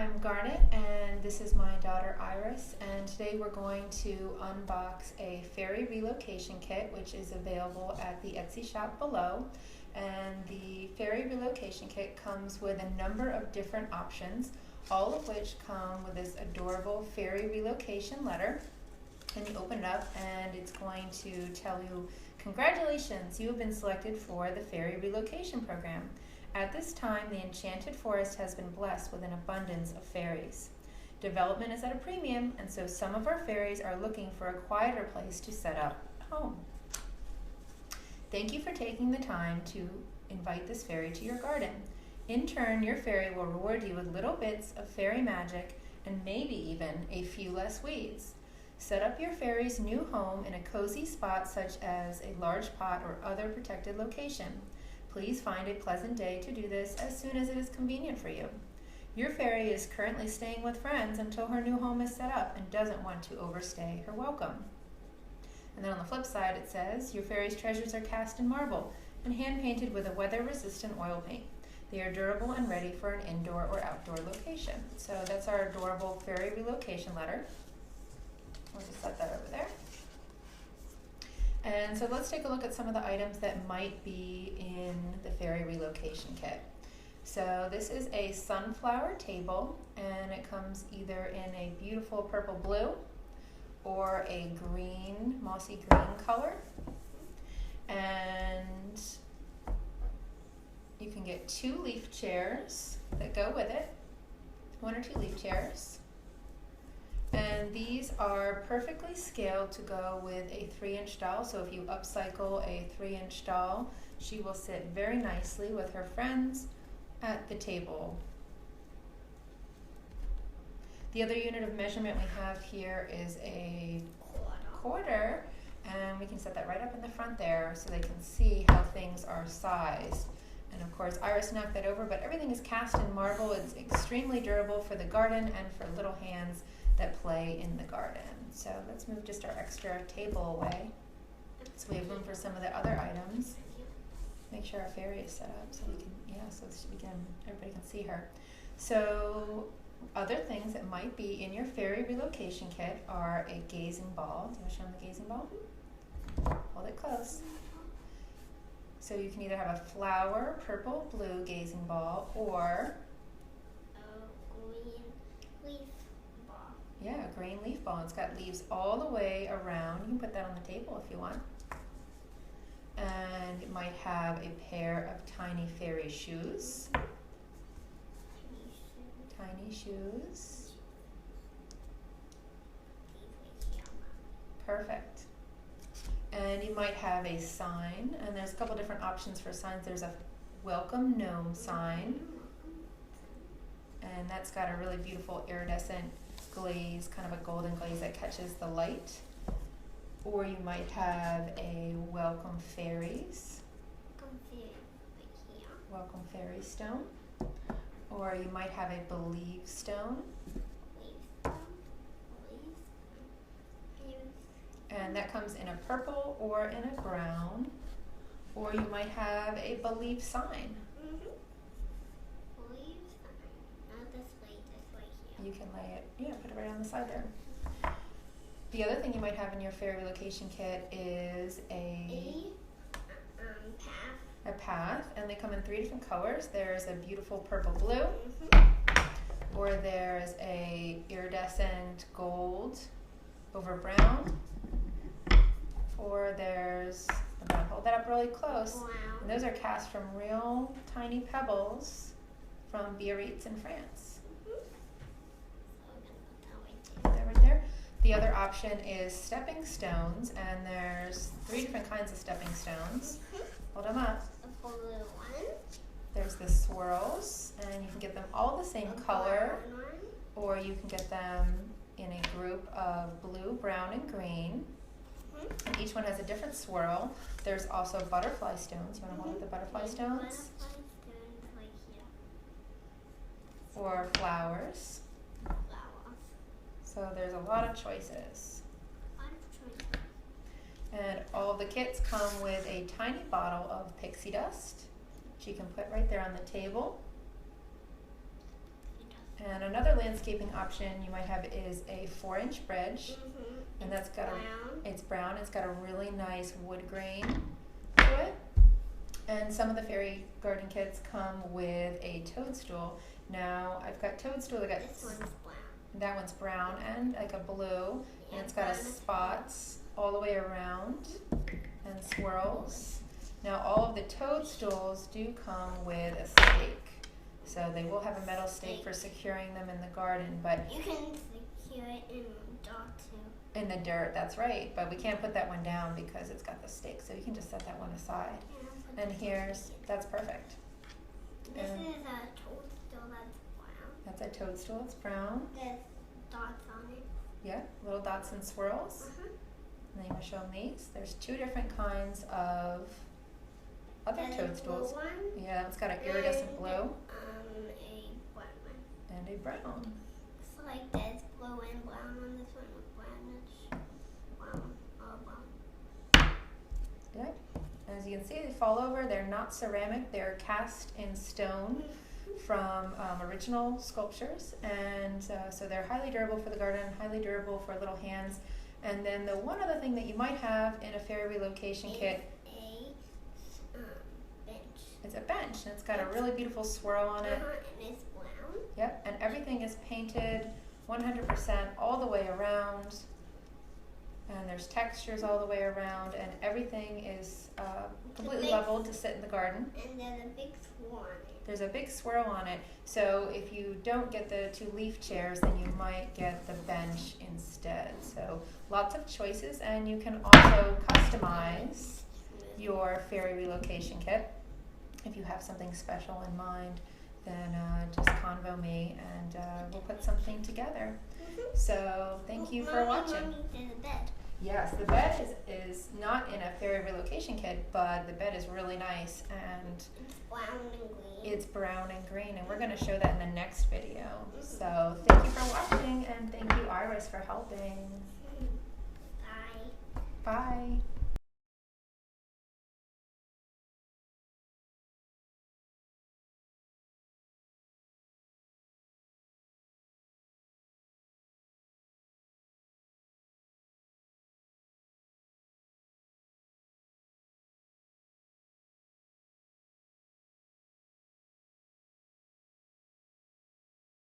I'm Garnet and this is my daughter Iris, and today we're going to unbox a fairy relocation kit which is available at the Etsy shop below. And the fairy relocation kit comes with a number of different options, all of which come with this adorable fairy relocation letter. And you open it up and it's going to tell you, congratulations, you have been selected for the fairy relocation program. At this time, the enchanted forest has been blessed with an abundance of fairies. Development is at a premium, and so some of our fairies are looking for a quieter place to set up home. Thank you for taking the time to invite this fairy to your garden. In turn, your fairy will reward you with little bits of fairy magic and maybe even a few less weeds. Set up your fairy's new home in a cozy spot such as a large pot or other protected location. Please find a pleasant day to do this as soon as it is convenient for you. Your fairy is currently staying with friends until her new home is set up and doesn't want to overstay her welcome. And then on the flip side it says, your fairy's treasures are cast in marble and hand-painted with a weather-resistant oil paint. They are durable and ready for an indoor or outdoor location. So that's our adorable fairy relocation letter. We'll just set that over there. And so let's take a look at some of the items that might be in the fairy relocation kit. So this is a sunflower table, and it comes either in a beautiful purple blue or a green, mossy green color. And you can get 2 leaf chairs that go with it, 1 or 2 leaf chairs. And these are perfectly scaled to go with a 3-inch doll. So if you upcycle a 3-inch doll, she will sit very nicely with her friends at the table. The other unit of measurement we have here is a quarter, and we can set that right up in the front there so they can see how things are sized. And of course, Iris knocked that over, but everything is cast in marble. It's extremely durable for the garden and for little hands that play in the garden. So let's move just our extra table away so we have room for some of the other items. Make sure our fairy is set up so we can, everybody can see her. So other things that might be in your fairy relocation kit are a gazing ball. Do you want to show them the gazing ball? Hold it close. So you can either have a flower, purple, blue gazing ball, or a green leaf ball. It's got leaves all the way around. You can put that on the table if you want. And it might have a pair of tiny fairy shoes. Tiny shoes. Perfect. And you might have a sign, and there's a couple different options for signs. There's a welcome gnome sign, and that's got a really beautiful iridescent glaze, kind of a golden glaze that catches the light. Or you might have a welcome fairies. Welcome fairy stone. Or you might have a believe stone. And that comes in a purple or in a brown. Or you might have a believe sign. You can lay it, put it right on the side there. The other thing you might have in your fairy relocation kit is a path, and they come in 3 different colors. There's a beautiful purple blue, or there's a iridescent gold over brown, or there's, I'm going to hold that up really close, and those are cast from real tiny pebbles from Biarritz in France. Right there. The other option is stepping stones, and there's 3 different kinds of stepping stones. Hold them up. The blue one. There's the swirls, and you can get them all the same color, or you can get them in a group of blue, brown, and green. And each one has a different swirl. There's also butterfly stones. You want to hold up the butterfly stones? Butterfly stones right here. Or flowers. So there's a lot of choices. And all of the kits come with a tiny bottle of pixie dust, which you can put right there on the table. And another landscaping option you might have is a 4-inch bridge. And that's got it's brown. It's got a really nice wood grain to it. And some of the fairy garden kits come with a toadstool. Now I've got toadstool. I got This one's brown. that one's brown and like a blue, and it's got spots all the way around and swirls. Now all of the toadstools do come with a stake. So they will have a metal stake for securing them in the garden, but you can secure it in dirt too. In the dirt, that's right. But we can't put that one down because it's got the stake, so you can just set that one aside. And that's perfect. This is a toadstool that's brown. That's a toadstool, it's brown. There's dots on it. Yeah, little dots and swirls. And then you want to show them these. There's 2 different kinds of other toadstools. A blue one. Yeah, it's got an iridescent blue. A brown one. And a brown. So like there's blue and brown on this one with brownish. Brown. All brown. Yep. As you can see, they fall over. They're not ceramic. They're cast in stone from original sculptures. And so they're highly durable for the garden, highly durable for little hands. And then the one other thing that you might have in a fairy relocation kit bench. It's a bench, and it's got a really beautiful swirl on it. And it's brown. Yep, and everything is painted 100% all the way around. And there's textures all the way around, and everything is completely leveled to sit in the garden. And there's a big swirl on it. There's a big swirl on it, so if you don't get the 2 leaf chairs, then you might get the bench instead. So lots of choices, and you can also customize your fairy relocation kit. If you have something special in mind, then just convo me, and we'll put something together. So thank you for watching. Mommy, there's a bed. Yes, the bed is not in a fairy relocation kit, but the bed is really nice, and It's brown and green. it's brown and green, and we're going to show that in the next video. So thank you for watching, and thank you, Iris, for helping.